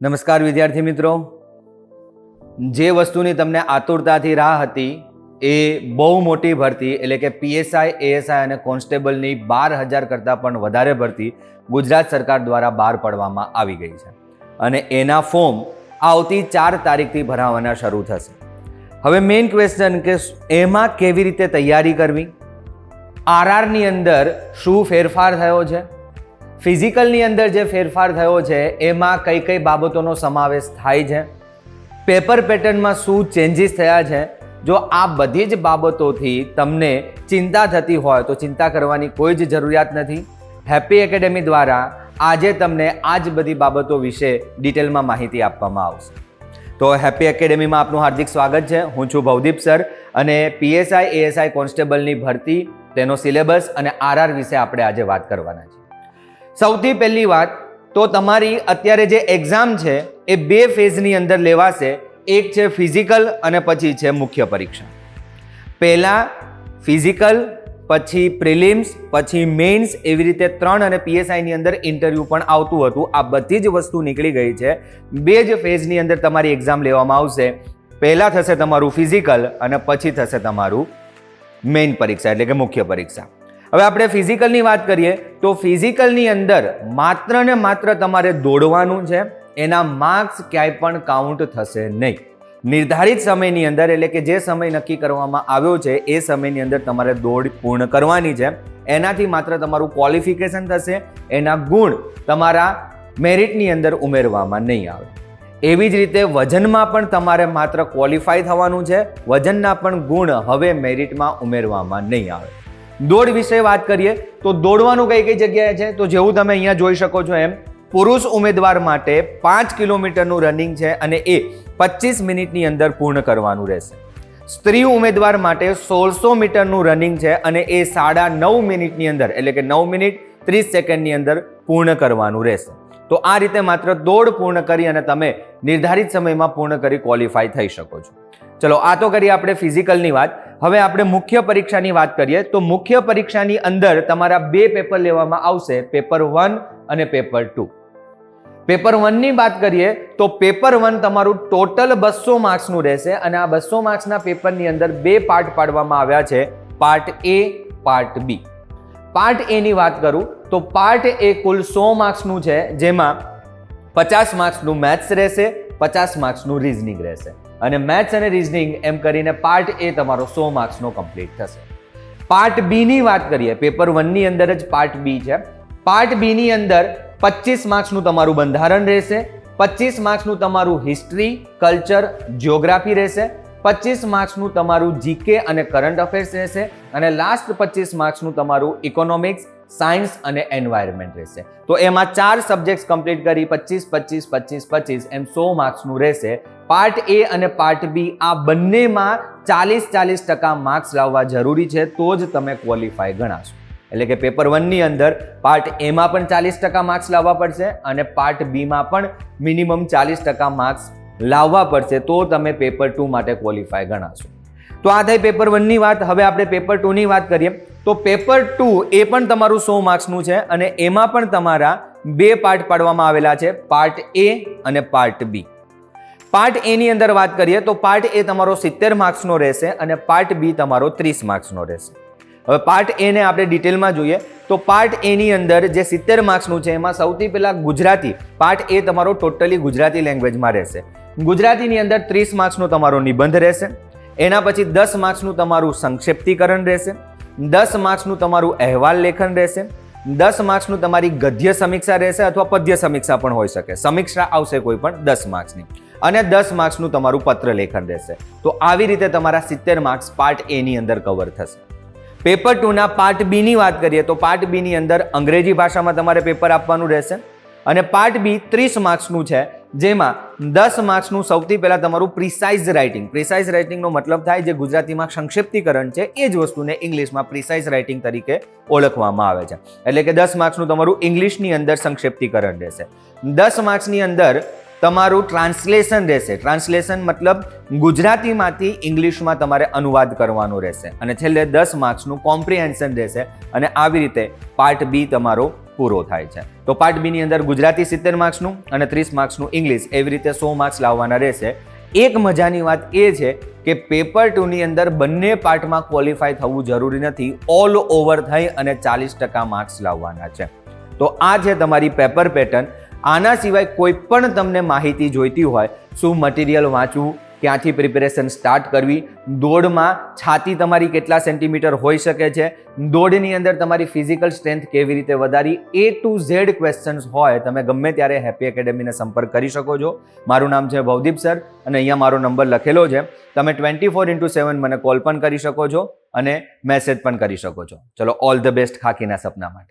નમસ્કાર વિદ્યાર્થી મિત્રો, જે વસ્તુની તમને આતુરતાથી રાહ હતી એ બહુ મોટી ભરતી એટલે કે પીએસઆઈ, એએસઆઈ અને કોન્સ્ટેબલની 12,000 કરતાં પણ વધારે ભરતી ગુજરાત સરકાર દ્વારા બહાર પાડવામાં આવી ગઈ છે અને એના ફોર્મ આવતી 4 તારીખથી ભરાવાના શરૂ થશે. હવે મેઇન ક્વેશ્ચન કે એમાં કેવી રીતે તૈયારી કરવી, આરઆરની અંદર શું ફેરફાર થયો છે, ફિઝિકલની અંદર જે ફેરફાર થયો છે એમાં કઈ કઈ બાબતોનો સમાવેશ થાય છે, પેપર પેટર્નમાં શું ચેન્જીસ થયા છે. જો આ બધી જ બાબતોથી તમને ચિંતા થતી હોય તો ચિંતા કરવાની કોઈ જ જરૂરિયાત નથી. હેપી એકેડેમી દ્વારા આજે તમને આ જ બધી બાબતો વિશે ડિટેલમાં માહિતી આપવામાં આવશે. તો હેપી એકેડેમીમાં આપનું હાર્દિક સ્વાગત છે. હું છું ભવદીપ સર અને પીએસઆઈ, એએસઆઈ કોન્સ્ટેબલની ભરતી, તેનો સિલેબસ અને આરઆર વિશે આપણે આજે વાત કરવાના છીએ. સૌથી પહેલી વાત તો તમારી અત્યારે જે એક્ઝામ છે એ 2 ફેઝની અંદર લેવાશે. એક છે ફિઝિકલ અને પછી છે મુખ્ય પરીક્ષા. પહેલાં ફિઝિકલ, પછી પ્રિલિમ્સ, પછી મેઇન્સ, એવી રીતે 3 અને પીએસઆઈની અંદર ઇન્ટરવ્યૂ પણ આવતું હતું. આ બધી જ વસ્તુ નીકળી ગઈ છે. 2 જ ફેઝની અંદર તમારી એક્ઝામ લેવામાં આવશે. પહેલાં થશે તમારું ફિઝિકલ અને પછી થશે તમારું મેઇન પરીક્ષા એટલે કે મુખ્ય પરીક્ષા. હવે આપણે ફિઝિકલની વાત કરીએ તો ફિઝિકલની અંદર માત્ર ને માત્ર તમારે દોડવાનું છે. એના માર્ક્સ ક્યાંય પણ કાઉન્ટ થશે નહીં. નિર્ધારિત સમયની અંદર એટલે કે જે સમય નક્કી કરવામાં આવ્યો છે એ સમયની અંદર તમારે દોડ પૂર્ણ કરવાની છે. એનાથી માત્ર તમારું ક્વોલિફિકેશન થશે, એના ગુણ તમારા મેરિટની અંદર ઉમેરવામાં નહીં આવે. એવી જ રીતે વજનમાં પણ તમારે માત્ર ક્વોલિફાય થવાનું છે, વજનના પણ ગુણ હવે મેરિટમાં ઉમેરવામાં નહીં આવે. દોડ વિશે વાત કરીએ તો દોડવાનું કઈ કઈ જગ્યાએ છે તો જેવું તમે અહીંયા જોઈ શકો છો એમ પુરુષ ઉમેદવાર માટે 5 કિલોમીટરનું રનિંગ છે અને એ 25 મિનિટની અંદર પૂર્ણ કરવાનું રહેશે. સ્ત્રી ઉમેદવાર માટે 1600 મીટરનું રનિંગ છે અને એ 9.5 મિનિટની અંદર એટલે કે 9 મિનિટ 30 સેકન્ડની અંદર પૂર્ણ કરવાનું રહેશે. તો આ રીતે માત્ર દોડ પૂર્ણ કરી અને તમે નિર્ધારિત સમયમાં પૂર્ણ કરી ક્વોલિફાય થઈ શકો છો. ચલો, આ તો કરીએ આપણે ફિઝિકલની વાત. હવે આપણે મુખ્ય પરીક્ષાની વાત કરીએ તો મુખ્ય પરીક્ષાની અંદર તમારા 2 પેપર લેવામાં આવશે, પેપર 1 અને પેપર 2. પેપર 1 ની વાત કરીએ તો પેપર 1 તમારું ટોટલ 200 માર્ક્સનું રહેશે અને આ 200 માર્ક્સના પેપરની અંદર 2 પાર્ટ પાડવામાં આવ્યા છે, પાર્ટ એ, પાર્ટ બી. પાર્ટ એ ની વાત કરું તો પાર્ટ એ કુલ 100 માર્ક્સનું છે, જેમાં 50 માર્ક્સનું મેથ્સ રહેશે, 50 માર્ક્સનું રીઝનિંગ રહેશે અને મેથ્સ અને રીઝનિંગ એમ કરીને પાર્ટ એ તમારો 100 માર્ક્સનો કમ્પ્લીટ થશે. પાર્ટ બી ની વાત કરીએ, પેપર 1 ની અંદર જ પાર્ટ બી છે. પાર્ટ બી ની અંદર 25 માર્ક્સનું તમારું બંધારણ રહેશે, 25 માર્ક્સનું તમારું હિસ્ટ્રી, કલ્ચર, જિયોગ્રાફી રહેશે, 25 માર્ક્સનું તમારું જીકે અને કરંટ અફેર્સ રહેશે અને લાસ્ટ 25 માર્ક્સનું તમારું ઇકોનોમિક્સ, સાયન્સ અને એન્વાયરમેન્ટ રહેશે. તો એમાં 4 સબ્જેક્ટ્સ કમ્પ્લીટ કરી 25, 25, 25, 25 એમ 100 માર્ક્સનું રહેશે. પાર્ટ એ અને પાર્ટ બી આ બંનેમાં 40% માર્ક્સ લાવવા જરૂરી છે તો જ તમે ક્વોલિફાય ગણાશો. એટલે કે પેપર 1 ની અંદર પાર્ટ એમાં પણ 40% માર્ક્સ લાવવા પડશે અને પાર્ટ બીમાં પણ મિનિમમ 40% માર્ક્સ લાવવા પડશે તો તમે પેપર 2 માટે ક્વોલિફાય ગણાશો. તો આ થઈ પેપર 1 ની વાત. હવે આપણે પેપર 2 ની વાત કરીએ તો પેપર 2 એ પણ તમારું 100 માર્ક્સનું છે અને એમાં પણ તમારા 2 પાર્ટ પાડવામાં આવેલા છે, પાર્ટ એ અને પાર્ટ બી. પાર્ટ એ ની અંદર વાત કરીએ તો પાર્ટ એ તમારો 70 માર્ક્સનો રહેશે અને પાર્ટ બી તમારો 30 માર્ક્સનો રહેશે. હવે પાર્ટ એ ને આપણે ડિટેલમાં જોઈએ તો પાર્ટ એ ની અંદર જે 70 માર્ક્સનું છે એમાં સૌથી પહેલા ગુજરાતી. પાર્ટ એ તમારો ટોટલી ગુજરાતી લેંગ્વેજમાં રહેશે. ગુજરાતીની અંદર 30 માર્ક્સનો તમારો નિબંધ રહેશે, એના પછી 10 માર્ક્સનું તમારું સંક્ષિપ્તીકરણ રહેશે, 10 માર્ક્સનું તમારું અહેવાલ લેખન રહેશે, 10 માર્ક્સનું તમારી ગદ્ય સમીક્ષા રહેશે અથવા પદ્ય સમીક્ષા પણ હોઈ શકે, સમીક્ષા આવશે કોઈ પણ 10 માર્ક્સની અને 10 માર્ક્સનું તમારું પત્ર લેખન રહેશે. તો આવી રીતે તમારા 70 માર્ક્સ પાર્ટ એ ની અંદર કવર થશે. પેપર 2 ના પાર્ટ બી ની વાત કરીએ તો પાર્ટ બી ની અંદર અંગ્રેજી ભાષામાં તમારે પેપર આપવાનું રહેશે અને પાર્ટ બી 30 માર્ક્સનું છે, જેમાં 10 માર્ક્સનું સૌથી પહેલા તમારું પ્રિસાઇઝ રાઇટિંગ. પ્રિસાઇઝ રાઇટિંગનો મતલબ થાય જે ગુજરાતીમાં સંક્ષિપ્તીકરણ છે એ જ વસ્તુને ઇંગ્લિશમાં પ્રિસાઇઝ રાઇટિંગ તરીકે ઓળખવામાં આવે છે. એટલે કે 10 માર્ક્સનું તમારું ઇંગ્લિશની અંદર સંક્ષિપ્તીકરણ રહેશે. 10 માર્ક્સની અંદર તમારું ટ્રાન્સલેશન રહેશે. ટ્રાન્સલેશન મતલબ ગુજરાતીમાંથી ઇંગ્લિશમાં તમારે અનુવાદ કરવાનો રહેશે અને છેલ્લે 10 માર્ક્સનું કોમ્પ્રિહેન્શન રહેશે અને આવી રીતે પાર્ટ બી તમારો પૂરો થાય છે. તો પાર્ટ બી ની અંદર ગુજરાતી 70 માર્ક્સનું અને 30 માર્ક્સનું ઇંગ્લિશ, એવી રીતે 100 માર્ક્સ લાવવાના રહેશે. એક મજાની વાત એ છે કે પેપર 2 ની અંદર બંને પાર્ટમાં ક્વોલિફાય થવું જરૂરી નથી, ઓલ ઓવર થઈ અને 40% માર્ક્સ લાવવાના છે. તો આ છે તમારી પેપર પેટર્ન. આના સિવાય કોઈ પણ તમને માહિતી જોઈતી હોય, શું મટીરિયલ વાંચવું, ક્યાંથી પ્રિપેરેશન સ્ટાર્ટ કરવી, દોડમાં છાતી તમારી કેટલા સેન્ટીમીટર હોઈ શકે છે, દોડની અંદર તમારી ફિઝિકલ સ્ટ્રેન્થ કેવી રીતે વધારી, A to Z ક્વેશ્ચન્સ હોય, તમે ગમે ત્યારે હેપી એકેડેમીને સંપર્ક કરી શકો છો. મારું નામ છે ભવદીપ સર અને અહીંયા મારો નંબર લખેલો છે. તમે 24/7 મને કોલ પણ કરી શકો છો અને મેસેજ પણ કરી શકો છો. ચલો, ઓલ ધ બેસ્ટ ખાકીના સપના માટે.